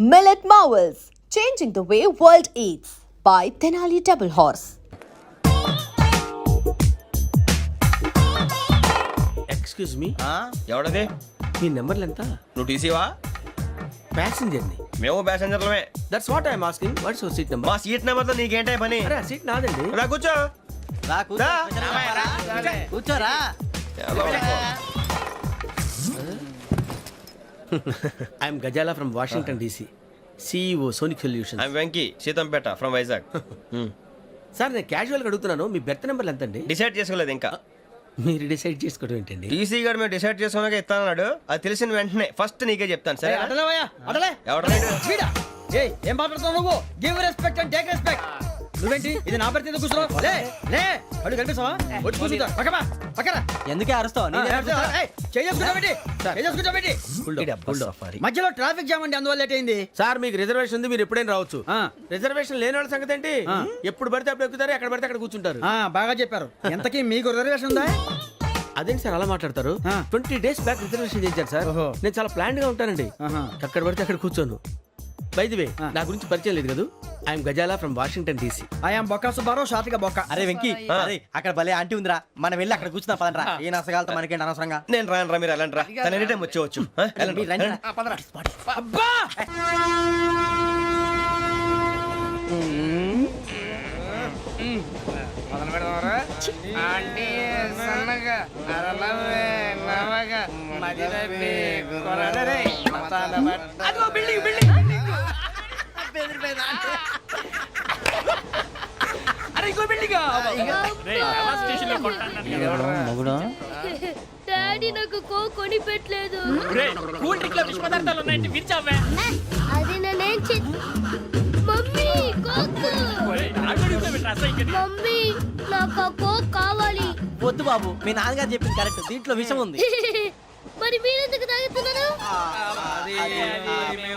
Millet Marvels, changing the way world eats by Tenali Double Horse. Excuse me, ఎవడది? మీ నెంబర్లు ఎంత? నువ్వు టీసీవా? ప్యాసింజర్ ని. మేము ప్యాసెంజర్లమే. That's what I'm asking. What's your seat మా నెంబర్? సీట్ నెంబర్తో నీకేంటే పని? అరే ఆ సీట్ నాదండి. రా కూర్చో. రా. కూర్చోరా. ఎలా ఉన్నావు? I'm Gazala from Washington DC, CEO Sonic Solution. I'm Venky, Seethampeta from Vizag. Sir నేను క్యాజువల్గా అడుగుతున్నాను, మీ బెర్త్ నెంబర్లు ఎంత అండి? డిసైడ్ చేసుకోలేదు ఇంకా. మీరు డిసైడ్ చేసుకోవడం ఏంటండి? టీసీ గారు మేము డిసైడ్ చేసుకున్నాక ఇస్తానన్నాడు. అది తెలిసిన వెంటనే ఫస్ట్ నీకే చెప్తాను. సరే ఎవడ ఏం మాట్లాడుతున్నావు నువ్వు? Give respect and take respect. నువ్వేంటి ఇది నా పరిస్థితి కూర్చున్నావు? లే లే అడుగు కనిపిస్తావా? వచ్చి కూర్చుంటా. పక్కన ఎందుకే అరుస్తావు? మధ్యలో ట్రాఫిక్ జామ్ అండి, అందువల్ల లేట్ అయింది. సార్ మీకు రిజర్వేషన్ ఉంది, మీరు ఎప్పుడైనా రావచ్చు. రిజర్వేషన్ లేని వాళ్ళ సంగతి ఏంటి? ఎప్పుడు పడితే అప్పుడు ఎక్కుతారు, ఎక్కడ పడితే అక్కడ కూర్చుంటారు. బాగా చెప్పారు. ఎంతకీ మీకు రిజర్వేషన్ ఉందా? అదేంటి సార్ అలా మాట్లాడతారు? 20 days బ్యాక్ రిజర్వేషన్ చేశారు సార్. ఓహో. నేను చాలా ప్లాన్డ్ గా ఉంటానండి. అక్కడ పడితే అక్కడ కూర్చోను. బై ది వే, నా గురించి పరిచయం లేదు కదా. I'm Gazala from Washington DC. I'm Bokka Subbarao, షాతిక బొక్క. అరే వెంకీ, అక్కడ భలే ఆంటీ ఉందిరా, మనం వెళ్ళి అక్కడ కూర్చున్నా పదంరా. ఏ నసగాలతో మనకేంటి అనవసరంగా. నేను రాను రా, మీరు వెళ్ళండి రా. తన ఎనీ టైం వచ్చేవచ్చు. అబ్బా డాడీ నాకు కొని పెట్టలేదు. అది నేనేం మమ్మీ మమ్మీ నాకు కోక్ కావాలి. వద్దు బాబు, మీ నాన్నగారు చెప్పింది కరెక్ట్, దీంట్లో విషయం ఉంది. మరి మీరెందుకు తాగుతున్నారు?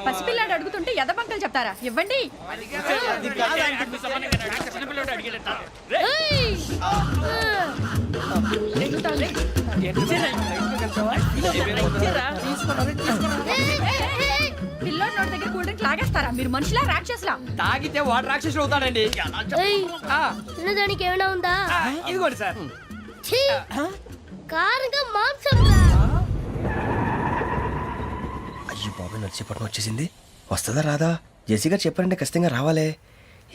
పసిపిల్లాడు అడుగుతుంటే ఎదబంకలు చెప్తారా? ఇవ్వండి. పిల్లోడి నోటి దగ్గర కూల్ డ్రింక్ లాగేస్తారా? మీరు మనుషులా రాక్షసులా? తాగితే వాడు రాక్షసుడు అవుతాడండి. తినడానికి ఏమైనా ఉందా? ఇదిగోండి సార్. కారంగా మాంసం రా. అయ్యో బాబు, నర్సీపట్నం వచ్చేసింది. వస్తుందా రాదా? జెసీ గారు చెప్పారంటే ఖచ్చితంగా రావాలే.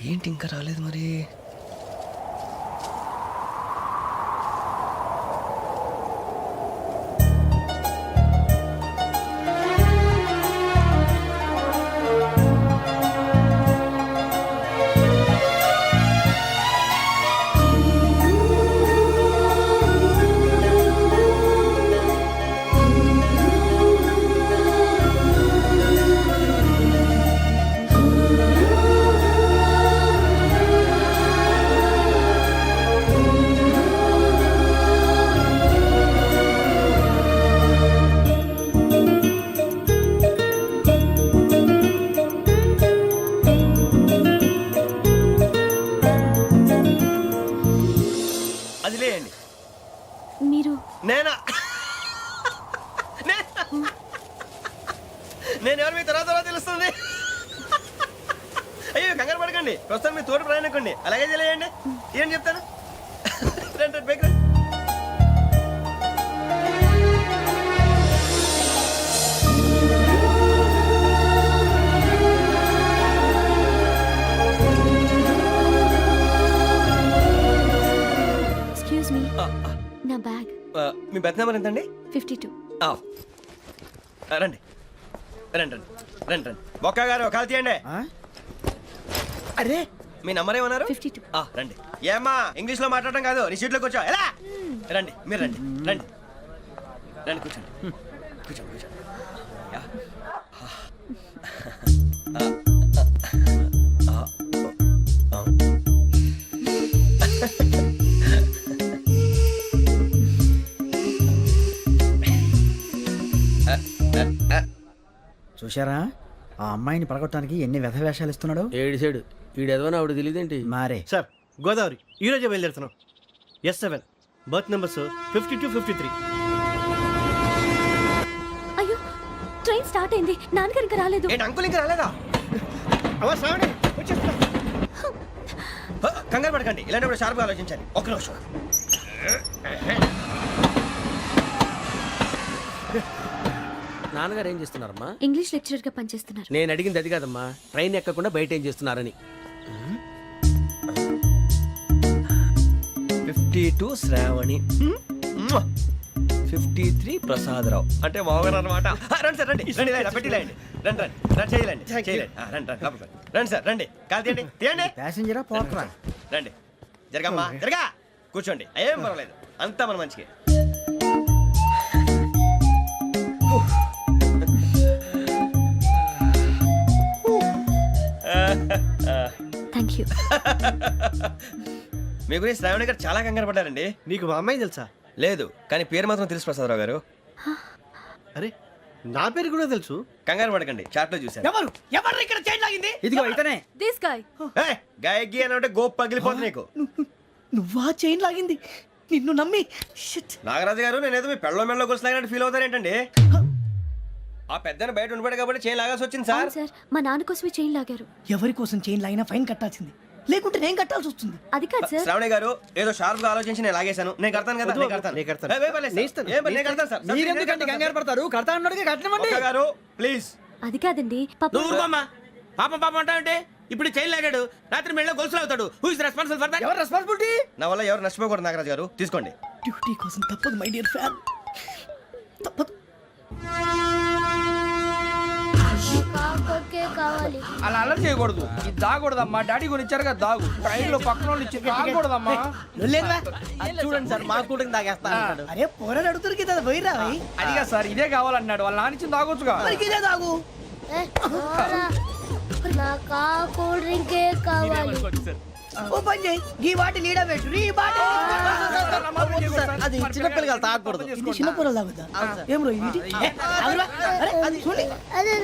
ఏంటి ఇంకా రాలేదు మరి? అది లేండి. మీరు నేనా? నేను ఎవరు మీ తర్వాత తెలుస్తుంది. అయ్యో కంగారు పడకండి, ప్రస్తుతం మీ తోటి ప్రయాణకండి. అలాగే తెలియండి. ఏం చెప్తాను. రండి బైక్ రండి. ఎక్స్క్యూజ్ మీ, నా బ్యాగ్. మీ బెత్ నెంబర్ ఎంతండి? 52. రండి రండి రండి రండి రండి. బొక్క గారు కాల్ తీయండి. అరే మీ నంబర్ ఏమన్నారు? 52. రండి. ఏమ్మా ఇంగ్లీష్ లో మాట్లాడడం కాదు, నీ సీట్లో కూర్చో. ఎలా రండి, మీరు రండి రండి రండి, కూర్చోండి కూర్చోండి కూర్చోండి. చూశారా ఆ అమ్మాయిని పడగొట్టడానికి ఎన్ని వ్యధ వేషాలు ఇస్తున్నాడు. ఏడు సైడు ఈడు ఎదవని ఆవిడ తెలియదేంటి? మారే సార్ గోదావరి ఈరోజే బయలుదేరుతున్నాం. S7 berth numbers 52, 53. అయ్యో ట్రైన్ స్టార్ట్ అయింది. నాన్నగారు ఇంకా రాలేదు. ఏంటి అంకుల్ ఇంకా రాలేదా? అవ్వ శ్రావణి వచ్చేస్తున్నా. కంగారు పడకండి, ఇలాంటప్పుడు షార్ప్గా ఆలోచించాలి. ఒక్క నిమిషం. నాన్నగారు ఏం చేస్తున్నారమ్మా? ఇంగ్లీష్ లెక్చరర్ గా పనిచేస్తున్నారు. నేను అడిగింది అది కాదమ్మా, ట్రైన్ ఎక్కకుండా బయట ఏం చేస్తున్నారని. 52 శ్రావణి, 53 ప్రసాదరావు అంటే మామగారు అనమాట. రండి సార్, రండి రండి, ఇలా పెట్టి లేండి. రండి రండి రండి, చేయలేండి చేయలేండి. రండి రండి లోపలికి రండి. రండి సార్, రండి, కాలు తీయండి తీయండి. ప్యాసింజరా పోట్రా. రండి, జరగమ్మా జరగా, కూర్చోండి, ఏం పర్వాలేదు, అంతా మన మంచికి. Thank you. మీ గురించి శ్రావణి గారు చాలా కంగారు పడ్డారండి. నీకు మా అమ్మాయి తెలుసా? లేదు, కానీ పేరు మాత్రం తెలుసు ప్రసాదరావు గారు. అరే నా పేరు కూడా తెలుసు. కంగారు పడకండి, చాట్లో చూశాను. ఎవరు ఎవరు ఇక్కడ చైన్ లాగింది? ఇదిగో ఇతనే. This guy. గాయకి అని అంటే గోప్ పగిలిపోతుంది నీకు. నువ్వా చైన్ లాగింది? నిన్ను నమ్మి. షిట్. నాగరాజు గారు, నేనేదో మీ పెళ్ళ మెళ్ళలో గురిసిలాగినట్టు ఫీల్ అవుతారేంటండి? ఆ పెద్దని బయట ఉండిపోయాడు కాబట్టి చైన్ లాగాల్సి వచ్చింది సార్. అవును సార్, మా నాన్న కోసమే చైన్ లాగారు. ఎవరి కోసం చైన్ లాగినా ఫైన్ కట్టాల్సింది, లేకుంటే నేను కట్టాల్సి వస్తుంది. అది కాదు సార్. శ్రావణి గారు ఏదో షార్ప్ గా ఆలోచించి నేను లాగేశాను. నేను కడతాను కదా, నేను కడతాను. నేను కడతాను. ఏ, పర్లేదు సార్. ఏ, నేను కడతాను సార్. మీరెందుకంటే కంగారు పడతారు? కడతా అన్నాడుగా, కట్టమండి. ఒక్క గారు ప్లీజ్. అది కాదండి పాప. నువ్వు ఊరుకోమ్మా. పాపం పాపం అంటావంటే ఇప్పుడు చైన్ లాగాడు, రాత్రి మెళ్ళలో గొలుసులు అవుతాడు. Who is responsible for that? ఎవరు రెస్పాన్సిబిలిటీ? నా వల్ల ఎవరు నష్టపోకూడదు నాగరాజు గారు, తీసుకోండి. డ్యూటీ కోసం తప్పదు మై డియర్ ఫ్యాన్, తప్పదు. కావాలి. అలా అల్లరి చేయకూడదు. ఇది దాగకూడదమ్మా. డాడీ కొని ఇచ్చారు కదా దాగు. ట్రైన్ లో పక్కన వాళ్ళు ఇచ్చి దాగకూడదమ్మా. చూడండి సార్, మా కూడా తాగేస్తా. అరే పోరాడు అడుగుతారు కదా, పోయిరా. అదిగా సార్, ఇదే కావాలన్నాడు. వాళ్ళ నాన్న ఇచ్చింది తాగొచ్చుగా. ఇదే తాగు. నాకు ఆ కూల్ డ్రింకే కావాలి. ఓ పని చేయి, ఈ బాటిల్ లీడ పెట్టు. ఈ బాటిల్ అది చిన్నపిల్లలు తాగకూడదు. ఇది చిన్నపిల్లలు తాగుతా. ఏం రో ఇది? అరే అది చూడండి. అదే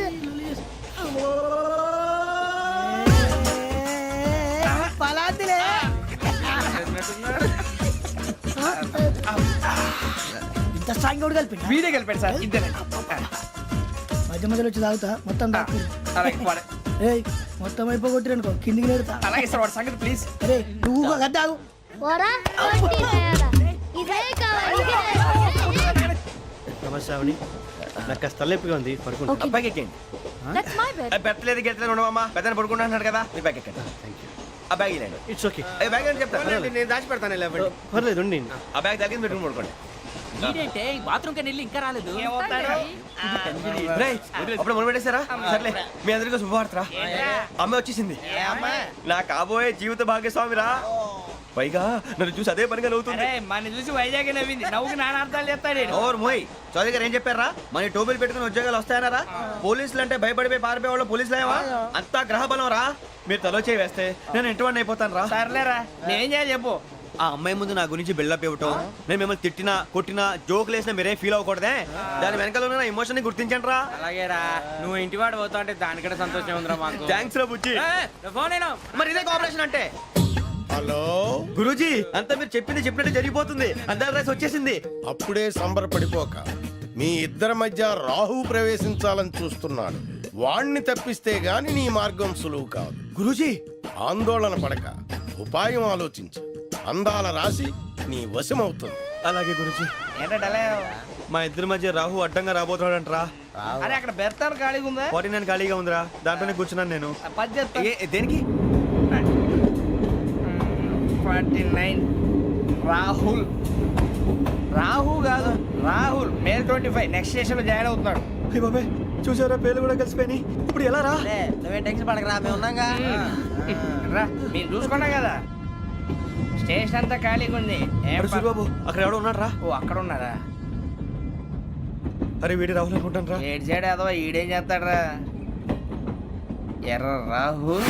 పలాతిలే. ఇంత స్ట్రాంగ్ కూడా కలిపి వీడే గెలిపాడు సార్. ఇంతేనే. మధ్య మధ్యలో వచ్చి తాగుతా, మొత్తం తాగు. అలాగే వాడు. ఏయ్ మొత్తం అయిపోగొట్టిరనుకో, కిందికి నేడుతా. అలాగే సార్, వాడు సంగతి ప్లీజ్. అరే నువ్వు కదా తాగు. పోరా, కొట్టి తేడా. ఇదే కావాలి, ఇదే. నమస్తే శ్రావణి, నాకు కాస్త తలెప్పిగా ఉంది, పడుకుంటా. Okay. బ్యాగ్ ఎక్కండి. That's my bed. పెట్టలేదు గెట్టలేదు ఉండవమ్మా. పెద్దని పడుకుంటున్నాడు కదా, మీ బ్యాగ్ ఎక్కండి. ఆ బ్యాగ్ ఇలాండి. It's okay. ఏ బ్యాగ్ అని చెప్తాను. నేను దాచి పెడతాను. పర్లేదు ఉండి. ఆ బ్యాగ్ తగ్గింది పెట్టుకుని పడుకోండి. బాత్రూమ్ కని ఇంకా రాలేదు. రేయ్, అప్పుడు మొదలు పెట్టేశారా? సర్లే, మీ అందరికీ శుభవార్తరా. అమ్మ వచ్చేసింది. నా కాబోయే జీవిత భాగ్యస్వామిరా. పైగా నన్ను చూసి అదే పనిగా నవ్వుతుంది. మన చూసి వైజాగ్ నవ్వింది. నవ్వుకి నాన్న అర్థాలు చెప్తాడు. ఓర్ మోయ్, చౌదరి గారు ఏం చెప్పారా? మన టోబీలు పెట్టుకుని ఉద్యోగాలు వస్తాయనరా? పోలీసులు అంటే భయపడిపోయి పారిపోయే వాళ్ళు పోలీసులు ఏవా? అంతా గ్రహ బలం రా. మీరు తలో చేయి వేస్తే నేను ఇంటివాడిని అయిపోతాను రా. సర్లేరా, నేనేం చేయాలి చెప్పు. ఆ అమ్మాయి ముందు నా గురించి బిల్డప్ ఇవ్వటం, నేను మిమ్మల్ని తిట్టినా కొట్టినా జోకులు వేసినా మీరేం ఫీల్ అవ్వకూడదే. దాని వెనకాల ఉన్న ఎమోషన్ ని గుర్తించండి రా. అలాగేరా, నువ్వు ఇంటి వాడు పోతా అంటే దానికంటే సంతోషం ఉందిరా మాకు. థ్యాంక్స్ రా బుజ్జి. ఫోన్ అయినా మరి ఇదే కోఆపరేషన్ అంటే. హలో గురూజీ, అంతా మీరు చెప్పింది చెప్పినట్టు జరిగిపోతుంది. అందాల రైస్ వచ్చేసింది. అప్పుడే సంబరపడిపోక, మీ ఇద్దరి మధ్య రాహు ప్రవేశించాలని చూస్తున్నాడు. వాణ్ణి తప్పిస్తే గాని నీ మార్గం సులువు కాదు. గురూజీ, ఆందోళన పడక, ఉపాయం ఆలోచించు. అందాల రాశి నీ వశమవుతుంది. అలాగే గురూజీ. ఏంటంటే మా ఇద్దరి మధ్య రాహు అడ్డంగా రాబోతున్నాడంట్రా. అరే అక్కడ బెర్తాను ఖాళీగా ఉందా? 49 ఖాళీగా ఉందిరా, దాంట్లోనే కూర్చున్నాను నేను. పది చెప్తా. దేనికి? 49 రాహుల్. రాహు కాదు, రాహుల్. మే 25 నెక్స్ట్ స్టేషన్ లో జాయిన్ అవుతున్నాడు. అయ్య బాబాయ్, చూసారా పేర్లు కూడా కలిసిపోయినాయి. ఇప్పుడు ఎలా రా? నువ్వే టెన్షన్ పడకరా, మేము ఉన్నాగా. రా, మీరు చూసుకున్నా కదా స్టేషన్ అంతా ఖాళీగా ఉంది. ఏం అరే సూరిబాబు, అక్కడ ఎవడో ఉన్నాడు రా. ఓ అక్కడ ఉన్నారా? అరే వీడి రాహుల్ అనుకుంటాను రా. ఏడు సైడ్ అదో ఈడేం చేస్తాడరా? ఎర్ర రాహుల్.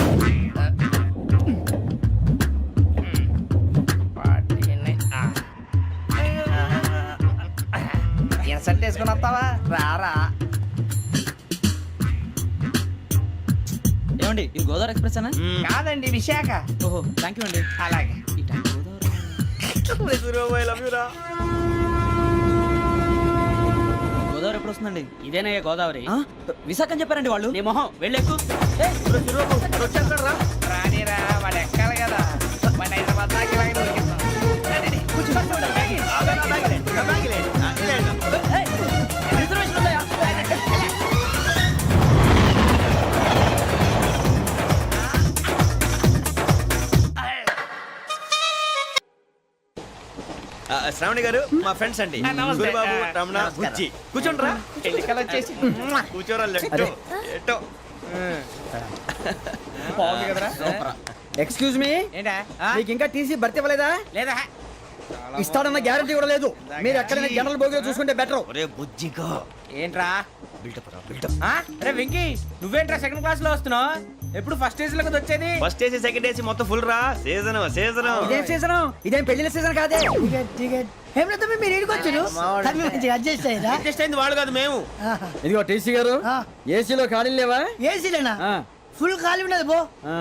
సెట్ వేసుకుని వస్తావా? రారా. ఏమండి ఇది గోదావరి ఎక్స్ప్రెస్ అనా? కాదండి, విశాఖ. ఓహో థ్యాంక్ యూ అండి. అలాగే. సూరిబాబు, ఐ లవ్ యు రా. గోదావరి ఎప్పుడు వస్తుందండి? ఇదేనయ్య గోదావరి. విశాఖ అని చెప్పారండి వాళ్ళు. నీ మొహం వెళ్ళెక్కు. రానిరా వాడు ఎక్కాలి కదా. మన హైదరాబాద్ దాకా ఇలాగే దొరికిస్తాం. రండి, కూర్చో. రిజర్వేషన్ ఉన్నాయా? శ్రావణి గారు మా ఫ్రెండ్స్ అండి. నమస్తే. గురుబాబు, రమణ, బుజ్జి. కూర్చోండి రా. ఎన్నికలు వచ్చేసి కూర్చోరా లెట్టో. ఎట్టో. బాగుంది కదరా. ఎక్స్క్యూజ్ మీ, ఏంటా? మీకు ఇంకా టీసీ భర్తీ ఇవ్వలేదా? లేదా ఇస్తాడన్న గ్యారంటీ కూడా లేదు. మీరు ఎక్కడైనా జనరల్ బోగిలో చూసుకుంటే బెటర్. ఒరే బుజ్జిగా ఏంట్రా? బిల్డప్ రా బిల్డప్. అరే వెంకీ, నువ్వేంట్రా సెకండ్ క్లాస్ లో వస్తున్నావు? ఎప్పుడు ఫస్ట్ ఏజ్ లో కదా వచ్చేది? ఫస్ట్ ఏసీ సెకండ్ ఏసీ మొత్తం ఫుల్ రా. Season season. ఇదేం సీజన్? ఇదేం పెళ్లిన సీజన్ కాదే. మీరు ఇడికొచ్చారు అడ్జస్ట్ అయ్యారా? అడ్జస్ట్ అయింది వాళ్ళు కాదు మేము. ఇదిగో టీసీ గారు, ఏసీలో ఖాళీలు లేవా? ఏసీలేనా? ఆ. ఫుల్ ఖాళీ ఉన్నది బో.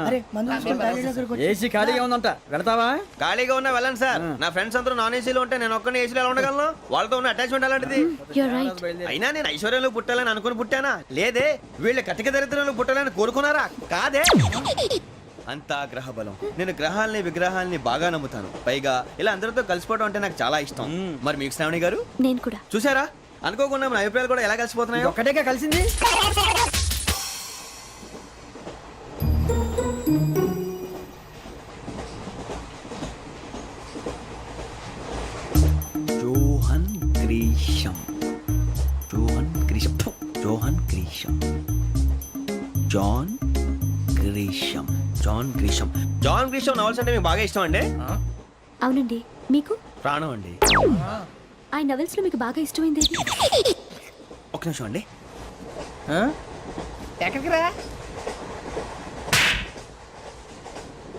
అరే మందు తీసుకొని టాయిలెట్ దగ్గరకు వచ్చి. ఏసీ ఖాళీగా ఉందంట, వెళతావా? ఖాళీగా ఉన్నా వెళ్ళండి సార్. నా ఫ్రెండ్స్ అందరూ నాన్ ఏసీలో ఉంటే నేను ఒక్కనే ఏసీలో ఎలా ఉండగలను? వాళ్ళతో ఉన్న అటాచ్మెంట్ అలాంటిది. You're right. అయినా నేను ఐశ్వర్యంలో పుట్టాలని అనుకుని పుట్టానా? లేదే. వీళ్ళ కటిక దరిద్రంలో పుట్టాలని కోరుకున్నారా? కాదే. అంతా గ్రహ బలం. నేను గ్రహాలని విగ్రహాలని బాగా నమ్ముతాను. పైగా ఇలా అందరితో కలిసిపోవడం అంటే నాకు చాలా ఇష్టం. మరి మీకు శ్రావణి గారు నేను కూడా. చూసారా? అనుకోకుండా మన అభిప్రాయాలు కూడా ఎలా కలిసిపోతున్నాయో. ఒక్కటేగా కలిసింది. Johan Grisham. Johan Grisham. Johan Grisham. John Grisham. John Grisham. John Grisham novels అంటే మీకు బాగా ఇష్టం అండి? అవునండి. మీకు? ప్రాణం అండి. ఆ నవెల్స్ లో మీకు బాగా ఇష్టమైంది? ఒక నిమిషం అండి. ఎక్కడికి రా?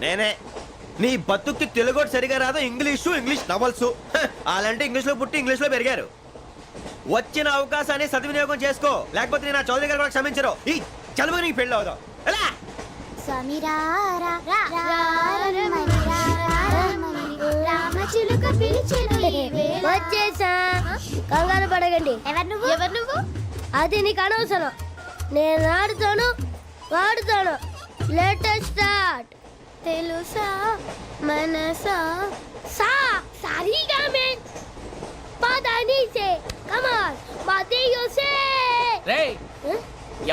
నేనే. నీ బతుక్కి తెలుగు సరిగా రాదు. English novels. అలాంటి ఇంగ్లీష్ లో పుట్టి ఇంగ్లీష్ లో పెరిగారు. వచ్చిన అవకాశాన్ని సద్వినియోగం చేసుకో, లేకపోతే నేను ఆ చౌదరి గారు కూడా క్షమించరు. ఈ చదువు నీకు పెళ్ళి అవుదాం. ఎలా? వచ్చేసా. కంగారు పడగండి. ఎవరు నువ్వు? అది నీకు అనవసరం. నేను ఆడుతాను, వాడుతాను. Latest start. తెలుసా మనసా సా సారీగా మే పదాని సే కమాన్ బాతియో సే. రేయ్,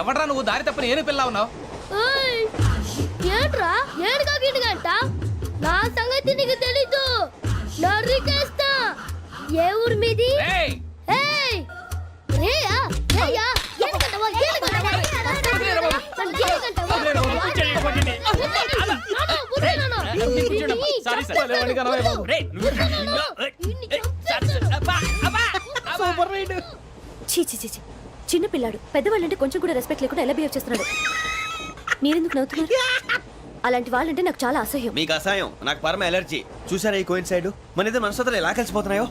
ఎవడ్రా నువ్వు? దారి తప్పని ఏను పిల్ల ఉన్నావు? ఓయ్ ఏంట్రా ఏడుగా గిడుగంట? నా సంగతి నీకు తెలీదు. నరికేస్తా. ఏ ఊరు మీది? రేయ్, ఏయ్ రేయా రేయా ఏడుగంటవా ఏడుగంటవా చిన్న పిల్లాడు. పెద్దవాళ్ళంటే కొంచెం కూడా రెస్పెక్ట్ లేకుండా ఎలా బిహేవ్ చేస్తున్నాడు. మీరెందుకు నవ్వుతున్నారు? అలాంటి వాళ్ళంటే నాకు చాలా అసహ్యం. మీకు అసహాయం, నాకు పరమ ఎలర్జీ. చూసారా ఈ కోయిన్ సైడ్? మన ఇద్దరు మనసుతో ఎలా కలిసిపోతున్నాయో.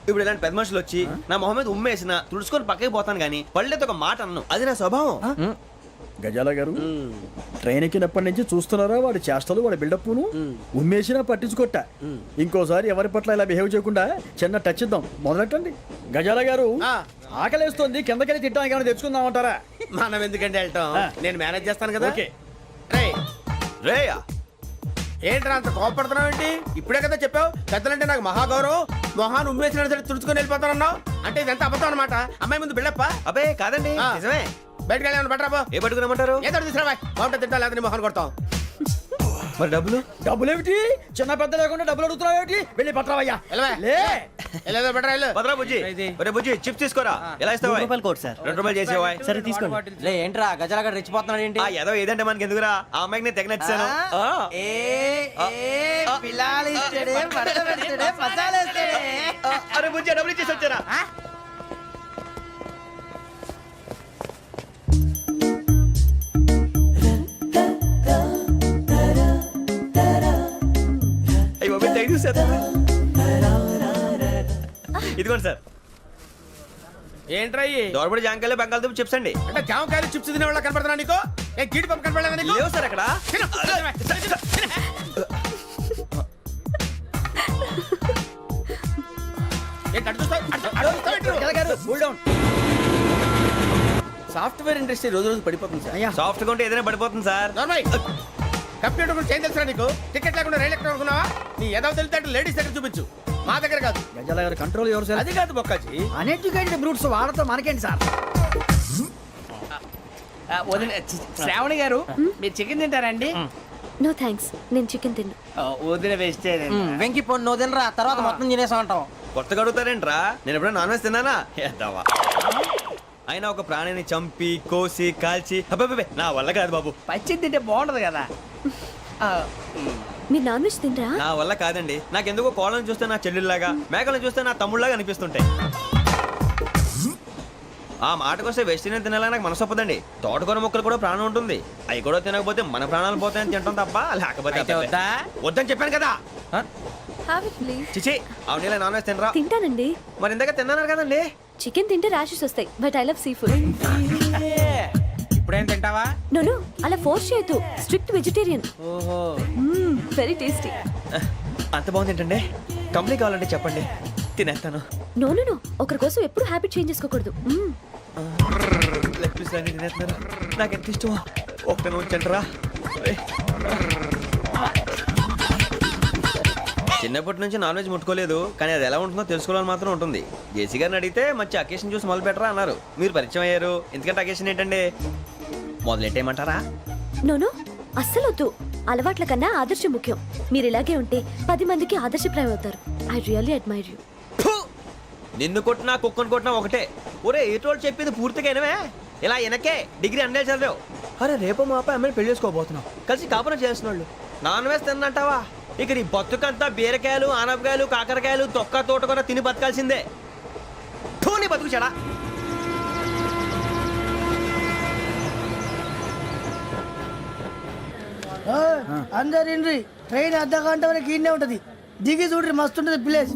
ఇప్పుడు ఇలాంటి పెద్ద మనుషులు వచ్చి నా మొహం మీద ఉమ్మేసిన తుడుచుకొని పక్కకి పోతాను కానీ పళ్ళేతో ఒక మాట అన్ను. అది నా స్వభావం. గజాల గారు, ట్రైన్ ఎక్కినప్పటి నుంచి చూస్తున్నారా వాడి చేష్టలు, వాడి బిల్డప్ను? ఉమ్మేసినా పట్టించుకోట. ఇంకోసారి ఎవరి పట్ల ఇలా బిహేవ్ చేయకుండా చిన్న టచ్ ఇద్దాం. మొదలెట్టండి. గజాల గారు, ఆకలేస్తోంది, కిందకెళ్ళి తిట్టడానికి ఏమైనా తెచ్చుకుందామంటారా? మనం ఎందుకంటే వెళ్తాం, నేను మేనేజ్ చేస్తాను కదా. రేయా ఏంట్రా అంత కోపడుతున్నావు ఏంటి? ఇప్పుడే కదా చెప్పావు పెద్దలంటే నాకు మహాగౌరవం, మొహాన్ని ఉమ్మేసిన సరే తుడుచుకొని వెళ్ళిపోతానన్నావు. అంటే ఇదంతా అబద్ధం అనమాట. అమ్మాయి ముందు బిళ్ళప్ప. అబ్బే కాదండి, నిజమే. బయటకు వెళ్ళాను బట్రాబో. ఏ పట్టుకురమ్మంటారు? ఏదో తీసుకురావా. బాగుంటుంది తింటా, లేదా మొహాన్ని కొడతాం. మరి డబ్బులు? డబ్బులేమిటి? చిన్న పెద్ద లేకుండా డబ్బులు అడుగుతున్నావు ఏమిటి? వెళ్ళి పట్టరావయ్యా. వెళ్ళేదో బట్రా వెళ్ళు. భద్రా బుజ్జి, ఒరే బుజ్జి చిప్స్ తీసుకోరా. ఎలా ఇస్తావా? Court sir. 2 రూపాయలు చేసేవా? సరే తీసుకోండి. లే ఏంట్రా గజాల గారు రెచ్చిపోతున్నాడు ఏంటి? ఆ ఏదో ఏదంటే మనకి ఎందుకురా? ఆ అమ్మాయికి నేను తెగ నచ్చాను. అరే బుజ్జి డబ్బులు ఇచ్చేసి వచ్చారా? ఇదిగోండి సార్. ఏంట్రా దోరబడి జాంకాయలు బంగాళదుంప చిప్స్ అండి. అంటే జామకాయలు చిప్స్ తినే వాళ్ళ కనపడుతున్నా నీకు? ఏ గీడి పంప కనపడలేదా నీకు? లేవు సార్ అక్కడ. గజాల గారు, కూల్ డౌన్. సాఫ్ట్వేర్ ఇండస్ట్రీ రోజు రోజు పడిపోతుంది సార్. సాఫ్ట్ గా ఉంటే ఏదైనా పడిపోతుంది సార్. నార్మల్ కంప్యూటర్ గురించి ఏం తెలుసా నీకు? టికెట్ లేకుండా రైలు ఎక్కడ అనుకున్నావా? నీ ఏదో తెలితే లేడీస్ దగ్గర చూపించు, మా దగ్గర కాదు. గజాల గారు కంట్రోల్ ఎవరు సార్? అది కాదు బొక్కాజీ. అన్ఎడ్యుకేటెడ్ బ్రూట్స్ వాళ్ళతో మనకేంటి సార్? వదిన శ్రావణి గారు మీరు చికెన్ తింటారండి? నో థ్యాంక్స్, నేను చికెన్ తిన్ను. వదిన వెజిటేరియన్. వెంకి పొన్ను నువ్వు తినరా, తర్వాత మొత్తం తినేసా ఉంటాం. కొత్తగా అడుగుతారేంట్రా? నేను ఎప్పుడైనా నాన్ వెజ్ తిన్నానా? ఎద్దావా. అయినా ఒక ప్రాణిని చంపి కోసి కాల్చి అబ్బబ్బబ్బే, నా వల్ల కాదు బాబు. పచ్చి తింటే బాగుంటది కదా. మీరు నాన్ వెజ్ తినరా? నా వల్ల కాదండి. నాకెందుకో కోళ్ళని చూస్తే నా చెల్లెళ్ళలాగా, మేకలను చూస్తే నా తమ్ముళ్ళలాగా అనిపిస్తుంటాయి. ఆ మాటకొస్తే వెజిటేరియన్ తినాలని నాకు మనసు ఒప్పదండి. తోటకూర మొక్కలు కూడా ప్రాణం ఉంటుంది. అవి కూడా తినకపోతే మన ప్రాణాలు పోతాయని తింటాం తప్ప లేకపోతే అయితే వద్దా? వద్దని చెప్పాను కదా. Have it please. చిచి, అవునీ నాన్ వెజ్ తినరా? తింటానండి. మరి ఇందాక తిన్నాను కదండి. చికెన్ తింటే ర్యాషెస్ వస్తాయి, but I love sea food. ఇప్పుడేం తింటావా? నో అలా ఫోర్స్ చేయొద్దు. Strict vegetarian. ఓహో. Very tasty. అంత బాగుంది ఏంటండి? కంపెనీ కావాలంటే చెప్పండి, తినేస్తాను. నో ఒకరి కోసం ఎప్పుడు హ్యాబిట్ చేంజ్ చేసుకోకూడదు. లెగ్ పీస్ అన్ని తినేస్తున్నారు. నాకు ఎంత ఇష్టమా. ఒకటే ఉంచండిరా. చిన్నప్పటి నుంచి నాన్ వెజ్ ముట్టుకోలేదు, కానీ అది ఎలా ఉంటుందో తెలుసుకోవాలని మాత్రం ఉంటుంది. జేసీ గారిని అడిగితే మంచి అకేషన్ చూసి మొదలు పెట్టరా అన్నారు. మీరు పరిచయం అయ్యారు. ఎందుకంటే అకేషన్ ఏంటండి? మొదలెట్టేయమంటారా? నో అస్సలు వద్దు. అలవాట్ల కన్నా ఆదర్శం ముఖ్యం. మీరు ఇలాగే ఉంటే 10 మందికి ఆదర్శప్రాయం అవుతారు. I really admire you. నిన్ను కొట్టినా కుక్కను కొట్టినా ఒకటే. ఒరే ఏటోళ్ళు చెప్పింది పూర్తిగా వినవే. ఇలా వెనకే డిగ్రీ అన్నే చదివావు. అరే రేపు మా అబ్బాయి అమ్మాయిని పెళ్లి చేసుకోబోతున్నావు. కలిసి కాపురం చేస్తున్నాళ్ళు. Non veg తిన్నంటావా? ఇక నీ బతుకంతా బీరకాయలు, ఆనపకాయలు, కాకరకాయలు, తొక్క తోట కూడా తిని బతకాల్సిందే. నీ బతుకు చెడా. అందరు ఇండ్రి, ట్రైన్ అర్ధ గంట వరకు ఇన్నే ఉంటది. దిగి చూడ్రి, మస్తు ఉంటది ప్లేస్.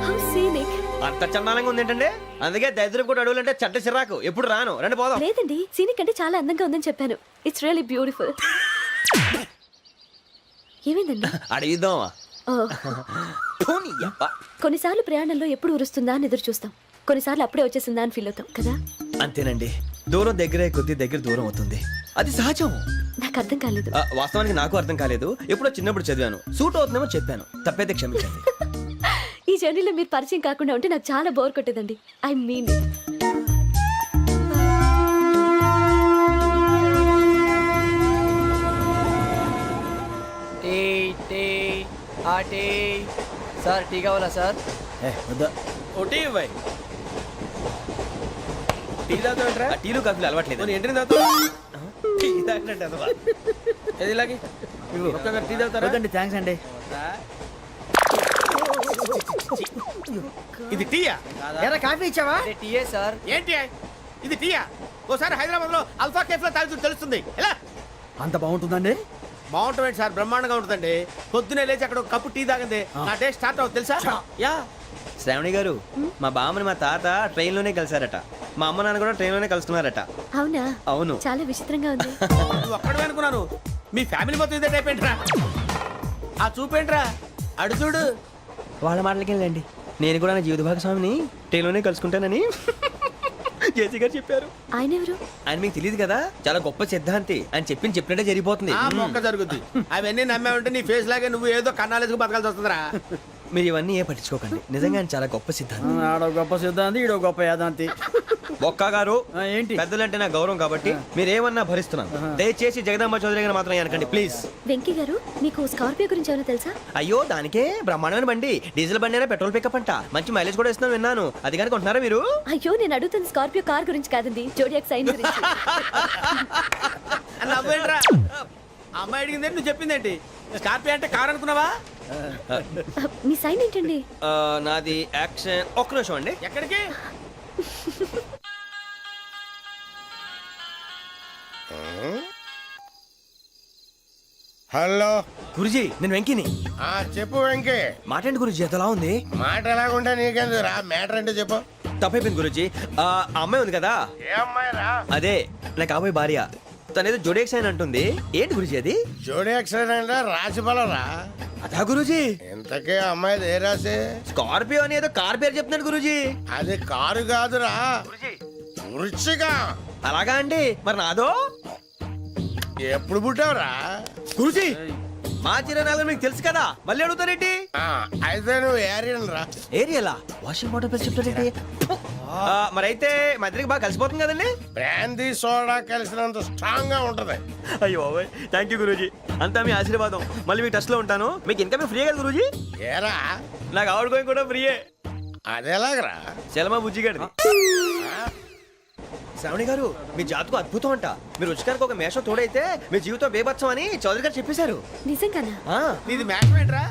How scenic. అంత చందానంగా ఉంది ఏంటండి? అందుకే దరిద్రం కూడా అడవులంటే చెడ్డ చిరాకు. ఎప్పుడు రాను. రండి పోదాం. లేదండి, సీనిక్ అంటే చాలా అందంగా ఉందని చెప్పాను. It's really beautiful. ఏమైందండి? అడిగిద్దామా? ఓ, కొన్నిసార్లు ప్రయాణంలో ఎప్పుడు ఉరుస్తుందా అని ఎదురు చూస్తాం. కొన్నిసార్లు అప్పుడే వచ్చేసిందా అని ఫీల్ అవుతాం కదా. అంతేనండి. దూరం దగ్గరే కొద్ది దగ్గర దూరం అవుతుంది. అది సహజం. నాకు అర్థం కాలేదు. వాస్తవానికి నాకు అర్థం కాలేదు. ఎప్పుడో చిన్నప్పుడు చదివాను. సూట్ అవుతుందేమో చెప్పాను. తప్పైతే క్షమించండి. ఈ జర్నీలో మీరు పరిచయం కాకుండా ఉంటే నాకు చాలా బోర్ కొట్టేదండి. I mean it. Tea tea ఆ టీ సార్, టీ కావాలా సార్? వద్దా. ఒకటి ఇవ్వాయి. టీ తాగుతావేంట్రా? టీలు కాఫీలు అలవాట్లేదు. నేను ఎంట్రీ తాగుతావు. టీ తాగినట్టు అదవా. ఏది ఇలాగే ఒక్కొక్క టీ తాగుతారా? వద్దండి, థ్యాంక్స్ అండి. ఇది టీయా? ఎరా కాఫీ ఇచ్చావా? టీయే సార్. ఏంటి ఇది టీయా? ఓసారి హైదరాబాద్ లో అల్ఫా కేఫ్ లో తాగుతూ తెలుస్తుంది. ఎలా అంత బాగుంటుందండి? బాగుంటుంది సార్, బ్రహ్మాండంగా ఉంటుందండి. పొద్దునే లేచి అక్కడ ఒక కప్పు టీ తాగింది నా డే స్టార్ట్ అవుతుంది తెలుసా? యా. శ్రావణి గారు, మా బామ్మని మా తాత ట్రైన్ లోనే కలిసారట. మా అమ్మ నాన్న కూడా ట్రైన్ లోనే కలుసుకున్నారట. అవునా? అవును. చాలా విచిత్రంగా ఉంది. నువ్వు ఒక్కడే అనుకున్నాను. మీ ఫ్యామిలీ మొత్తం ఇదే టైప్ ఏంట్రా? ఆ చూపేంట్రా, అడు చూడు. వాళ్ళ మాటలకి వెళ్ళండి. నేను కూడా నా జీవిత భాగస్వామిని ట్రైన్ లోనే కలుసుకుంటానని జేసీ గారు చెప్పారు. ఆయన ఎవరు? ఆయన మీకు తెలియదు కదా, చాలా గొప్ప సిద్ధాంతి. ఆయన చెప్పినట్టే జరిగిపోతుంది. ఆ మొక్క జరుగుద్ది. అవన్నీ నమ్మే ఉంటే నీ ఫేస్ లాగే నువ్వు ఏదో కన్నాలేసుకు బతకాల్సి వస్తుందిరా. మీరు ఇవన్నీ ఏ పట్టించుకోకండి. నిజంగా ఆయన చాలా గొప్ప సిద్ధాంతి. ఆడో గొప్ప సిద్ధాంతి, ఈడో గొప్ప యాదాంతి. ఒక్క గారు, ఏంటి? పెద్దలంటే నా గౌరవం కాబట్టి మీరేమన్నా భరిస్తున్నాను. దయచేసి జగదాంబ చౌదరి గారు మాత్రం అనకండి ప్లీజ్. వెంకీ గారు, మీకు స్కార్పియో గురించి ఏమైనా తెలుసా? అయ్యో, దానికే బ్రహ్మాండమైన బండి. డీజిల్ బండి అయినా పెట్రోల్ పికప్ అంట. మంచి మైలేజ్ కూడా ఇస్తున్నాను విన్నాను. అది కానీ కొంటున్నారా మీరు? అయ్యో, నేను అడుగుతున్న స్కార్పియో కార్ గురించి కాదండి, జోడియాక్ సైన్ గురించి. నవ్వేంట్రా? అమ్మాయి అడిగిందేంటి, నువ్వు చెప్పిందేంటి? స్కార్పియో అంటే కార్ అనుకున్నావా? మీ సైన్ ఏంటండి? నాది యాక్షన్. ఒక్క నిమిషం అండి. ఎక్కడికి? హలో గురుజీ, నేను వెంకిని. చెప్పు వెంకీ. మాట్లాడండి గురుజీ, ఎంతలా ఉంది? మాట ఎలాగుంటా నీకెందుకు రా, మ్యాటర్ అంటే చెప్పు. తప్పైపోయింది గురుజీ. ఆ అమ్మాయి ఉంది కదా, ఏ అమ్మాయిరా? అదే నా కాబోయే భార్య. తనేదో జోడేక్స్ అని అంటుంది. ఏంటి గురుజీ అది? జోడి యాక్సిడెంట్ రాసి బలరా? అదా గురుజీ, ఇంతకే అమ్మాయిది ఏ రాసి? స్కార్పియో అని ఏదో కార్ పేరు చెప్తున్నాడు గురుజీ. అది కారు కాదురా, వృచ్చిక. అలాగా అండి, మరి నాదో? ఎప్పుడు పుట్టావురా? గురుజీ మా చిరనాలు మీకు తెలుసు కదా, మళ్ళీ అడుగుతారేంటి? అయితే నువ్వు ఏరియన్ రా. ఏరియలా? వాషింగ్ వాటర్ పేరు చెప్తారేంటి? మరైతే మా ఇద్దరికి బాగా కలిసిపోతుంది కదండి. బ్రాందీ సోడా కలిసినంత స్ట్రాంగ్ గా ఉంటది. అయ్యో థ్యాంక్ యూ గురూజీ, అంతా మీ ఆశీర్వాదం. మళ్ళీ మీ టచ్ లో ఉంటాను. మీకు ఇంకా ఫ్రీ కదా గురూజీ? ఏరా నాకు ఆవిడ గోయింగ్ కూడా ఫ్రీయే. అదేలాగరా? చలమా బుజ్జి గారిది. శ్రావణి గారు, మీ జాతకు అద్భుతం అంట. మీరు రుచికారికి ఒక మేషం తోడైతే మీ జీవితం బేబత్సం అని చౌదరి గారు చెప్పేశారు. నిజంగానా? నీది మ్యాచ్ ఏంట్రా?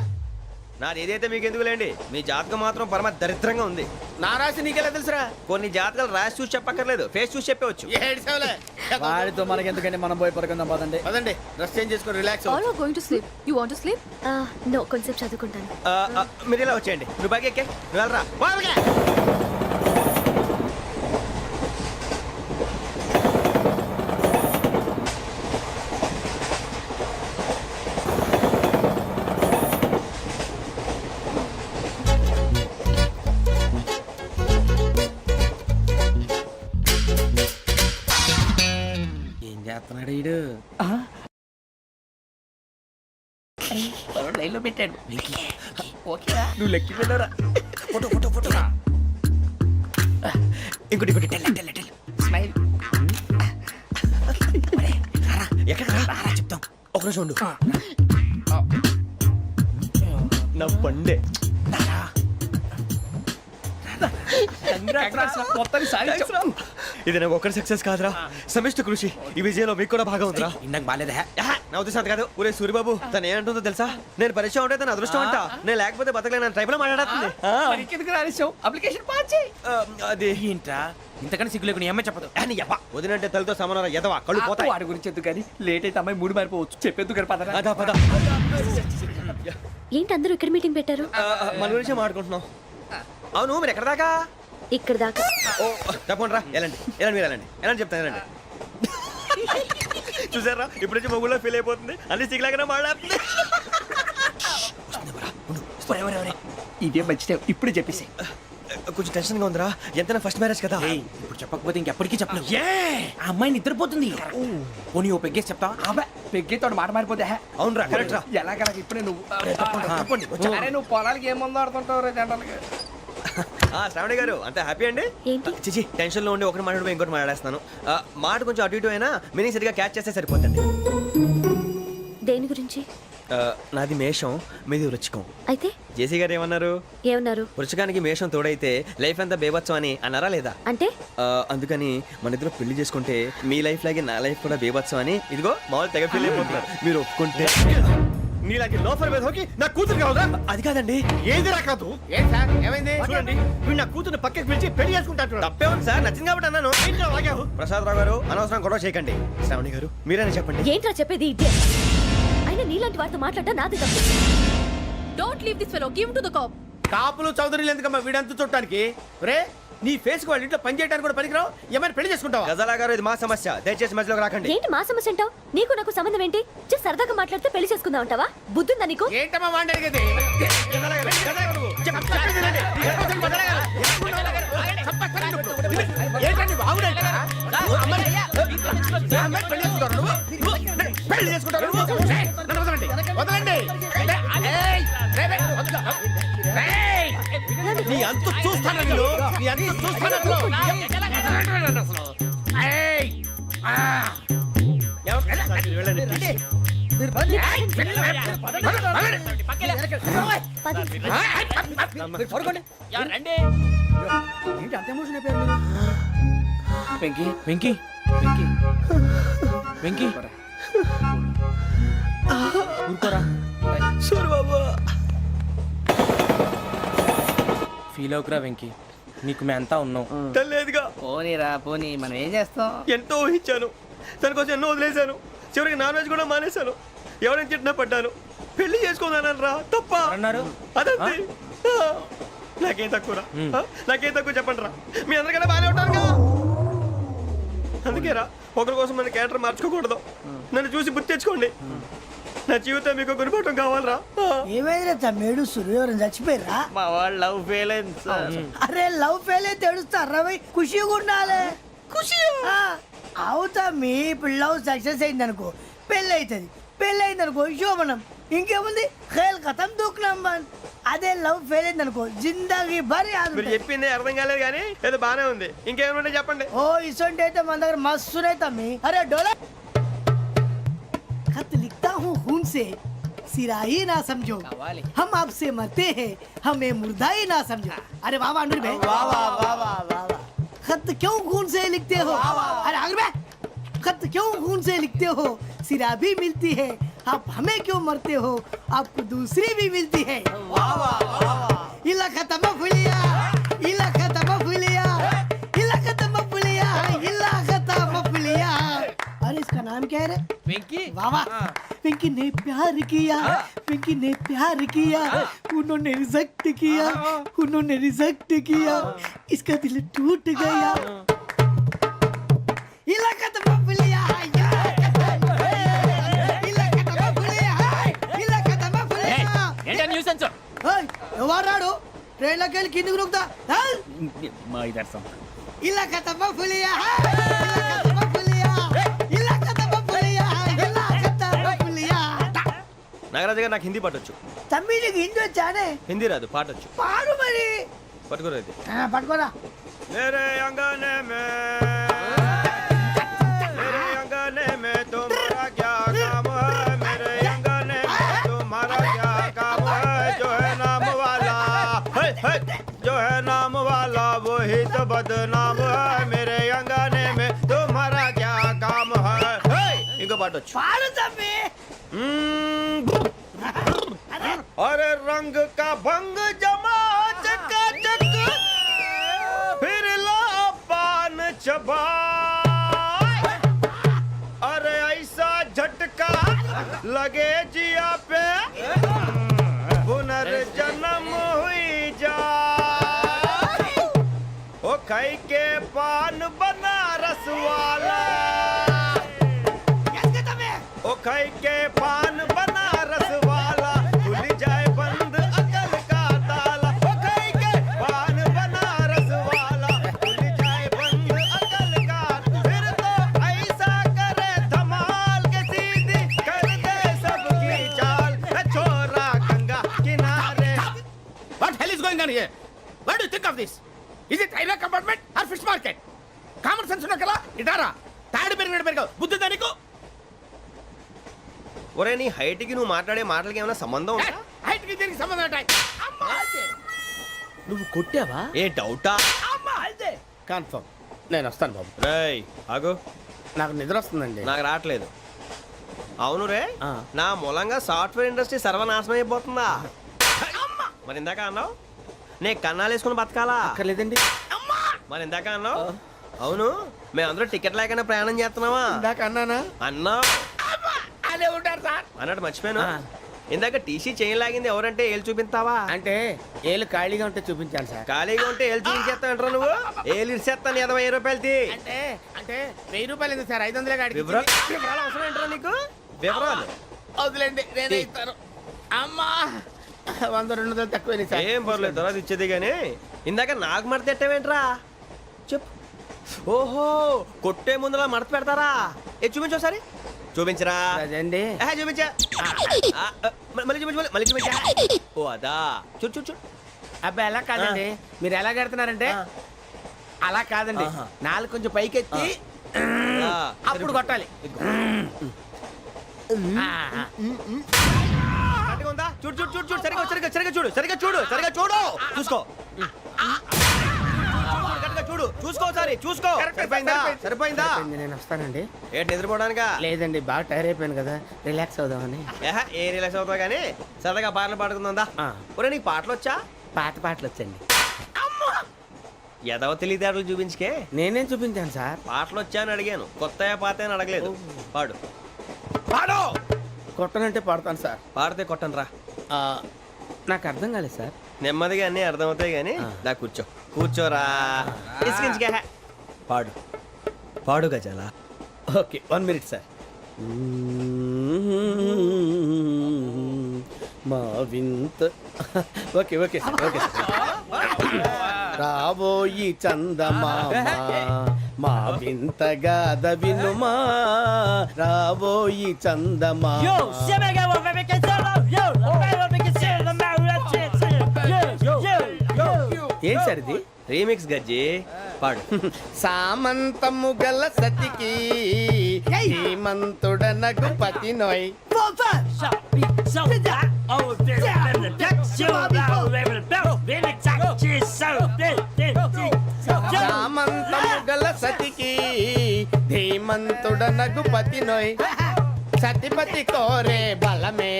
నాది ఏదైతే మీకు ఎందుకులేండి, మీ జాతకం మాత్రం పరమ దరిద్రంగా ఉంది. నా రాసి నీకెలా తెలుసురా? కొన్ని జాతకాలు రాసి చూసి చెప్పక్కర్లేదు, ఫేస్ చూసి చెప్పవచ్చు. ఏడ్చావులే. వాడితో మనకి ఎందుకండి, మనం పోయి పడుకుందాం పదండి. పదండి, డ్రెస్ చేంజ్ చేసుకొని relax all are going to sleep. You want to sleep? No, కొంచెం చదువుకుంటాను. మీరు ఇలా వచ్చేయండి. నువ్వు బాగా ఎక్కే, నువ్వు వెళ్ళరా. ఏం చేస్తున్నాడు ఈడు? లైన్లో పెట్టాడు. ఓకేరా? నువ్వు లెక్కి వెళ్ళరా. Photo photo photo. ఇంకోటి ఇంకోటి టెల్ టెల్ టెల్. స్మైల్. ఎక్కడ రా చెప్తాం. ఒక నిమిషం ఉండు. నా పండే. ఇది నాకు ఒక్కరి సక్సెస్ కాదురా, సమిష్టి కృషి. ఈ విజయంలో మీకు కూడా భాగం ఉందిరా. ఇందాక బాగాలేదా? నా ఉద్దేశం అంత కాదు. ఊరే సూర్యబాబు, తను ఏమంటుందో తెలుసా? నేను పరిచయం ఉంటే తన అదృష్టం అంట. నేను లేకపోతే బతకలేను ట్రైబ్ లో మాట్లాడుతుంది. ఎందుకు రాలేసావు? అప్లికేషన్ పాస్ చేయి. అది ఏంట్రా ఇంతకన్నా సిగ్గు లేకుండా ఏమై చెప్పదు. వదినంటే తలతో సమానం ఎదవా, కళ్ళు పోతాయి. వాడి గురించి ఎందుకు కానీ లేట్ అయితే అమ్మాయి మూడు మారిపోవచ్చు. చెప్పేందుకు గారు పదరా. అదా పద. ఏంటి అందరూ ఇక్కడ మీటింగ్ పెట్టారు? మన గురించే మాట్లాడుకుంటున్నాం. అవును, మీరు ఎక్కడ దాకా? ఇక్కడ దాకా. ఓ తప్పకుండా రా, వెళ్ళండి వెళ్ళండి, మీరు వెళ్ళండి వెళ్ళండి, చెప్తాను వెళ్ళండి. చూసారా, ఇప్పుడు నుంచి మొగుల్లో ఫీల్ అయిపోతుంది. అన్ని సిగ్లాగానే మాట్లాడుతుంది. ఇదే మంచి టైం, ఇప్పుడు చెప్పేసి. కొంచెం టెన్షన్ గా ఉందిరా, ఎంతైనా ఫస్ట్ మ్యారేజ్ కదా. ఇప్పుడు చెప్పకపోతే ఇంకెప్పటికీ చెప్పను. ఆ అమ్మాయి నిద్రపోతుంది. పోనీ ఓ పెగ్గేసి చెప్తా. పెగ్గేతో మాట మారిపోతే. అవునరా, కరెక్ట్ రా. ఎలాగలా ఇప్పుడే నువ్వు అరే నువ్వు పొలాలకి ఏం ముందు ఆడుతుంటావు రే జనరల్గా. శ్రావణి గారు, అంత హ్యాపీ అండి? ఏంటి? చిచి, టెన్షన్ లో ఉండి ఒకటి మాట్లాడిపోయి ఇంకోటి మాట్లాడేస్తాను. మాట కొంచెం అటు ఇటు అయినా మీనింగ్ సరిగా క్యాచ్ చేస్తే సరిపోతుంది. దేని గురించి? నాది మేషం, మీది వృచ్చికం. అయితే జేసీ గారు ఏమన్నారు? ఏమన్నారు? వృచ్చికానికి మేషం తోడైతే లైఫ్ అంతా బేబత్సం అని అన్నారా లేదా? అంటే అందుకని మన ఇద్దరు పెళ్లి చేసుకుంటే మీ లైఫ్ లాగే నా లైఫ్ కూడా బేబత్సం అని ఇదిగో మామూలు తెగ ఫీల్ అయిపోతున్నారు. మీరు ఒప్పుకుంటే నీలాంటి లోఫర్ మీద హోకి నా కూతురు కావదా? అది కాదండి. ఏది రాకాదు? ఏం సార్, ఏమైంది? చూడండి, వీడు నా కూతురు పక్కకి పిలిచి పెళ్లి చేసుకుంటాడు. తప్పే ఉంది సార్, నచ్చింది కాబట్టి అన్నాను. ప్రసాద్ రావు గారు, అనవసరం గొడవ చేయకండి. శ్రావణి గారు, మీరైనా చెప్పండి. ఏంట్రా చెప్పేది? ఇదే అయినా నీలాంటి వారితో మాట్లాడటం నాది తప్పు. Don't leave this fellow, give to the cop. కాపులు చౌదరులు ఎందుకమ్మా వీడంతా చూడటానికి? రే, నీ ఫేస్ కు వాళ్ళ ఇంట్లో పని చేయడానికి కూడా పనికిరావు. ఏమైనా పెళ్లి చేసుకుంటావా? గజాలా గారు, ఇది మా సమస్య, దయచేసి మధ్యలోకి రాకండి. ఏంటి మా సమస్య అంటావు? నీకు నాకు సంబంధం ఏంటి? జస్ట్ సరదాగా మాట్లాడితే పెళ్లి చేసుకుందాం అంటావా? బుద్ధుందా నీకు? ఏంటమ్మా వాడి అడిగేది? ఏంటండి బాగుండేట? పెళ్లి చేసుకుంటారు నువ్వు? పెళ్లి చేసుకుంటారు నువ్వు? నన్ను వదలండి, వదలండి. నీ అంత చూస్తాను నేను, నీ అంత చూస్తాను అసలు. వెంకీ వెంకీ వెంకీ వెంకీ ఊరుకోరా. సూరిబాబు, ఫీల్ అవుకురా వెంకీ, నీకు మేమంతా ఉన్నాం. తెలియదుగా. పోనీరా పోనీ, మనం ఏం చేస్తాం? ఎంతో ఊహించాను, తన కోసం ఎన్నో వదిలేశాను. చివరికి నాన్ వెజ్ కూడా మానేశాను. ఎవరైనా తిట్టినా పడ్డాను. పెళ్లి చేసుకున్నాను రా, తప్ప అన్నారు. అదంతే. నాకేం తక్కువ నాకేం తక్కువ చెప్పండి రా మీ అందరికన్నా బాగానే ఉంటారుగా అందుకేరా ఒకరి కోసం మన క్యారెక్టర్ మార్చుకోకూడదు నన్ను చూసి గుర్తు తెచ్చుకోండి నా జీవితం మీకు గురిపటం కావాలరా ఏమైందిరా తమ్మేడు ఎవరైనా చచ్చిపోయిరా? మా వాళ్ళు లవ్ ఫెయిల్ అయింది సార్. అరే లవ్ ఫెయిల్ అయితే ఏడుస్తారా భయ్? ఖుషిగా ఉండాలి. ఖుషి అవుతా మీ ఇప్పుడు లవ్ సక్సెస్ అయింది అనుకో పెళ్ళి అవుతుంది. పెళ్ళి అయింది అనుకో శోభనం. ఇంకేముంది ఖేల్ కథం దూకునాం బాన్. అదే లవ్ ఫెయిల్ అయింది అనుకో జిందాగీ భారీ మీరు చెప్పింది అర్థం కాలేదు కానీ ఏదో బానే ఉంది ఇంకేమైనా చెప్పండి. ఓ ఇసొంటి అయితే మన దగ్గర మస్తునే తమ్మి. అరే డోలా खत लिखता हूँ खून से सिरा ही ना समझो हम आपसे मरते हैं हमें मुर्दा ही ना समझो. अरे वाह वाह अनुर भाई वाह वाह वाह वाह वाह. खत क्यों खून से लिखते हो? अरे अनुर भाई खत क्यों खून से लिखते हो? सिरा भी मिलती है आप हमें क्यों मरते हो? आपको दूसरी भी मिलती है. वाह वाह वाह. इला खत्म फुलिया इला खत्म फुलिया इला खत्म फुलिया इला खत्म फुलिया. अरे इसका नाम क्या है रे? వెంకీ वाह वाह. पिंकी ने प्यार किया पिंकी ने प्यार किया उन्होंने रिजेक्ट किया उन्होंने रिजेक्ट किया इसका दिल टूट गया. इलाका तो बबलिया इलाका तो बबलिया इलाका तो बबलिया. ఏంటా న్యూసెన్స్ ఓయ్ ఎవరాడు ట్రైన్ లోకి వెళ్ళి కిందకి నొక్కుతా. మా ఇదర్శం ఇలాకా तो बबलिया इलाका तो बबलिया इलाका तो बबलिया इलाका तो बबलिया. నాగరాజు గారు నాకు హిందీ పాటొచ్చు తమ్మి నీకు హిందీ వచ్చానే? హిందీ రాదు పాటొచ్చు పాడు మరి. పట్టుకోలేదు పట్టుకోరా. मेरे अंगने में मेरे अंगने में तुम्हारा क्या काम है मेरे अंगने में तुम्हारा क्या काम है जो है नाम वाला जो है नाम वाला वही तो बदनाम है मेरे अंगने में तुम्हारा क्या काम है इनको बाटो పాడు తమ్మి. अरे रंग का भंग जमा चकाचक फिर ला पान चबा अरे ऐसा झटका लगे जिया पे पुनर्जन्म हुई जा ओ खाई के पान बनारस वाला ओ खाई के पान बनारस वाला खुल जाए बंद अकल का ताला ओ खाई के पान बनारस वाला खुल जाए बंद अकल का फिर तो ऐसा करे धमाल के सीधी कर दे सबकी चाल छोरा गंगा किनारे. What hell is going on here? What do you think of this? Is it railway compartment or fish market? Common sense ఉన్న కదా ఇటారా తాడు పెరిగావు బుద్ధి దానికి. ఒరే నీ హైట్ కి నువ్వు మాట్లాడే మాటలకి ఏమైనా సంబంధం ఉందా? హైట్ కి దీనికి సంబంధం ఉంటాయి. అమ్మా నువ్వు కొట్టావా? ఏ డౌటా? అమ్మా అయితే కన్ఫర్మ్ నేను వస్తాను బాబు. రేయ్ ఆగు నాకు నిద్ర వస్తుందండి. నాకు రావట్లేదు. అవును రే నా మూలంగా సాఫ్ట్వేర్ ఇండస్ట్రీ సర్వనాశనం అయిపోతుందా? మరి ఇందాక అన్నావు నే కన్నాలు వేసుకుని బతకాలా? అక్కర్లేదండి. మరి ఇందాక అన్నావు అవును మేమందరూ టికెట్ లేకనే ప్రయాణం చేస్తున్నావా? ఇందాక అన్నానా? అన్నావు అదే ఉంటారు సార్. అన్నట్టు మర్చిపోయాను. ఇందాక టీసీ చేయి లాగింది ఎవరంటే ఏళ్ళు చూపిస్తావా? అంటే ఏళ్ళు ఖాళీగా ఉంటే చూపించాలి సార్. ఖాళీగా ఉంటే ఏళ్ళు చూపించేస్తానంటారా నువ్వు? ఏళ్ళు ఇచ్చేస్తాను 20 రూపాయలది. అంటే అంటే 1000 రూపాయలు ఎందుకు సార్? 500 కాడికి వివరాలు అవసరం ఏంటరా నీకు? వివరాలు వదిలేండి నేనే ఇస్తాను. అమ్మా 100 200 తక్కువ సార్. ఏం పర్లేదు తర్వాత ఇచ్చేది కానీ ఇందాక నాకు మడత ఎట్టవేంట్రా చెప్పు. ఓహో కొట్టే ముందులా మడత పెడతారా? ఏ చూపించు ఒకసారి చూపించరా. అదండి చూపించా మళ్ళీ చూపించు మళ్ళీ చూపించా. ఓ అదా చూడు చూడు చూడు. అబ్బాయి ఎలా కాదండి మీరు ఎలా కడుతున్నారంటే అలా కాదండి. నాలుగు కొంచెం పైకెత్తి అప్పుడు కొట్టాలి. కరెక్ట్గా ఉందా? చూడు చూడు చూడు చూడు సరిగా సరిగా సరిగా చూడు సరిగా చూడు సరిగా చూడు చూసుకో కరెక్ట్గా చూడు చూసుకో సరే చూసుకో. సరిపోయిందా? సరిపోయిందా? నేను వస్తానండి. ఏంటి నిద్రపోవడానికా? లేదండి బాగా టైర్ అయిపోయాను కదా రిలాక్స్ అవుదామని. ఏ రిలాక్స్ అవుతావు కానీ సరదాగా పాటలు పాడుకుందా? ఒరే నీకు పాటలు వచ్చా? పాత పాటలు వచ్చండి. ఎదవ తెలివితేటలు చూపించుకే. నేనేం చూపించాను సార్? పాటలు వచ్చా అని అడిగాను కొత్త పాత అని అడగలేదు. పాడు కొట్టనంటే పాడతాను సార్. పాడితే కొట్టను రా. నాకు అర్థం కాలేదు సార్. నెమ్మదిగా అన్నీ అర్థమవుతాయి కానీ దా కూర్చో కూర్చోరా ఇసుకించుకే పాడు పాడు గజాల. Okay 1 minute sir. మా వింత okay okay sir okay sir. రాబోయి చందమామ మా వింతగా వినుమా రాబోయి చందమామ. ఏం సార్ ఇది? రీమిక్స్ గజ్జి పాడు. సామంతము గల సతికి హేమంతుడనగు పతి నోయ్. సామంతము గల సతికి ధీమంతుడనగు పతి నోయ్. సతిపతి కోరే బలమే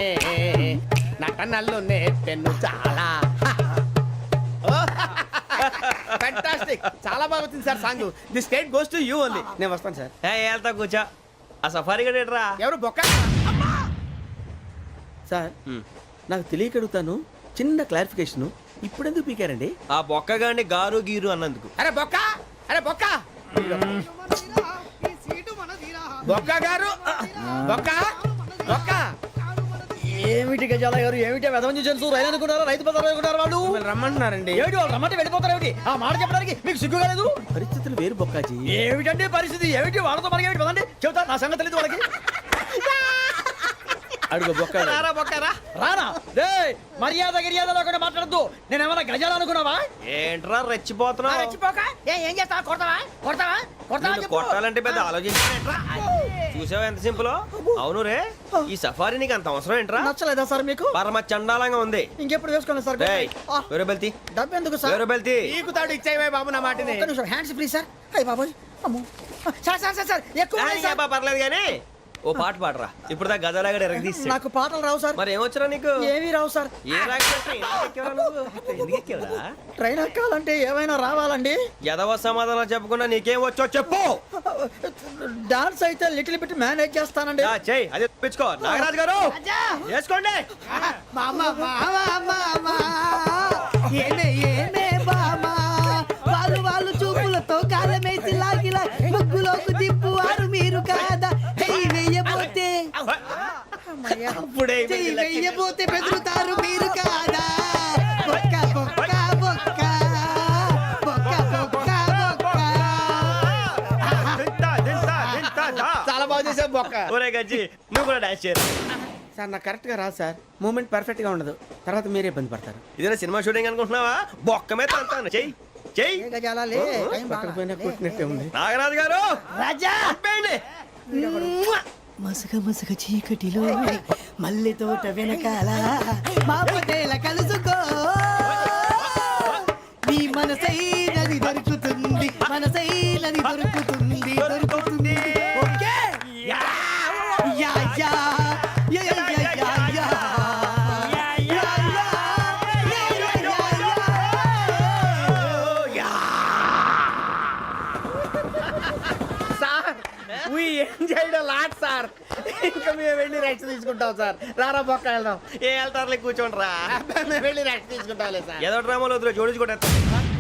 నటనలు నేర్పెను చాలా. ఫ్యాంటాస్టిక్, చాలా బాగా వచ్చింది sir song. The state goes to you only. నేను వస్తాను సార్. వెళ్తా కూర్చో. ఆ సఫారీ గడేట్రా. ఎవరు బొక్క సార్? నాకు తెలియక అడుగుతాను, చిన్న క్లారిఫికేషన్. ఇప్పుడు ఎందుకు పీకారండి? ఆ బొక్కగాండి గారు గీరు అన్నందుకు. అరే బొక్క, అరే బొక్క, బొక్క గారు, బొక్క బొక్క. ఏమిటి గజాల గారు, ఏమిటి వెదవని జంతువు రైలు అనుకున్నారా, రైతు బజార్ అనుకున్నారా వాళ్ళు? మిమ్మల్ని రమ్మంటున్నారండి. ఏమిటి వాళ్ళు రమ్మంటే వెళ్ళిపోతారు ఏమిటి? ఆ మాట చెప్పడానికి మీకు సిగ్గు కాలేదు? పరిస్థితులు వేరు బొక్కాజీ. ఏమిటండి పరిస్థితి, ఏమిటి వాళ్ళతో మనకి ఏమిటి పదండి చెబుతా, నా సంగతి తెలియదు వాళ్ళకి. అడుగు బొక్క. రారా బొక్కరా. రానా రే, మర్యాద గిర్యాద లేకుండా మాట్లాడద్దు. నేనేమన్నా గజాలు అనుకున్నావా? ఏంట్రా రెచ్చిపోతున్నావు? రెచ్చిపోక ఏం చేస్తావా? కొడతావా కొడతావా కొడతావా నిన్ను చెప్పు. కొట్టాలంటే పెద్ద ఆలోచించానేంట్రా. చూసావా ఎంత సింపుల్. అవును రే, ఈ సఫారీ నీకు అంత అవసరం ఏంట్రా? నచ్చలేదా సార్ మీకు? పరమ చండాలంగా ఉంది. ఇంకెప్పుడు వేసుకోండి సార్. డేయ్, వేరే బెల్తి, డబ్బు ఎందుకు సార్? వేరే బెల్తి. నీకు తాడు ఇచ్చేవే బాబు నా మాటని. ఒక్క నిమిషం, హ్యాండ్స్ ప్లీజ్ సార్. అయ్యి బాబోయ్, అమ్మో. సార్ సార్ సార్ సార్ ఎక్కువ ఉన్నాయి సార్. పర్లేదు కానీ ఓ పాట పాడరా. ఇప్పుడు దా గదలాగడ ఎరగదీసి. నాకు పాటలు రావు సార్. మరి ఏమొచ్చరా నీకు? ఏమీ రావు సార్. ఏ రాకపోతే ఎందుకు ఎక్కేవరా నువ్వు? ఎందుకు ఎక్కేవరా? ట్రైన్ ఎక్కాలంటే ఏమైనా రావాలండి? ఎదవ సమాధానం చెప్పకుండా నీకేం వచ్చో చెప్పు. డాన్స్ అయితే లిటిల్ బిట్ మేనేజ్ చేస్తానండి. చెయ్యి, అదే తెప్పించుకో. నాగరాజు గారు వేసుకోండి. మామ మామ మామ ఏమే ఏమే బామా, వాళ్ళు వాళ్ళు చూపులతో కాలమేసి లాగిలా ముగ్గులోకి దిప్పువారు మీరు కాదా? చెయ్యి వెయ్యబోతే అప్పుడే చెయ్యి వెయ్యబోతే బెదురుతారు మీరు కాదా? బొక్క బొక్క బొక్క బొక్క బొక్క బొక్క. చాలా బాగా చేసావు బొక్క. ఒరే గజ్జి, నువ్వు కూడా డాన్స్ చేయరు. సార్ నాకు కరెక్ట్ గా రాదు సార్. మూమెంట్ పర్ఫెక్ట్ గా ఉండదు, తర్వాత మీరే ఇబ్బంది పడతారు. ఇదేనా సినిమా షూటింగ్ అనుకుంటున్నావా? బొక్క మీద అంటాను. చెయ్యి చెయ్యి. ఏ గజాలాలే, టైం బాగా. పక్కన పోయినా కొట్టినట్టే ఉంది. నాగరాజు గారు రాజా ఆపేయండి. మసక మసక చీకటిలో మల్లె తోట వెనకాల మా పటేల కలుసుకో, నీ మనసైనది దొరుకుతుంది, మనసైనది దొరుకుతుంది దొరుకుతుంది. Okay yeah yeah yeah yeah yeah yeah yeah yeah yeah yeah. Sir we enjoyed a lot sir. ఇంకా మేము వెళ్ళి రెస్ట్ తీసుకుంటాం సార్. రారా బొక్క వెళ్దాం. ఏ వెళ్తారులే, కూర్చోండి రా. మేము వెళ్ళి రెస్ట్ తీసుకుంటాంలే సార్. ఏదో డ్రామాలో వద్దు, జోడించుకుంటా.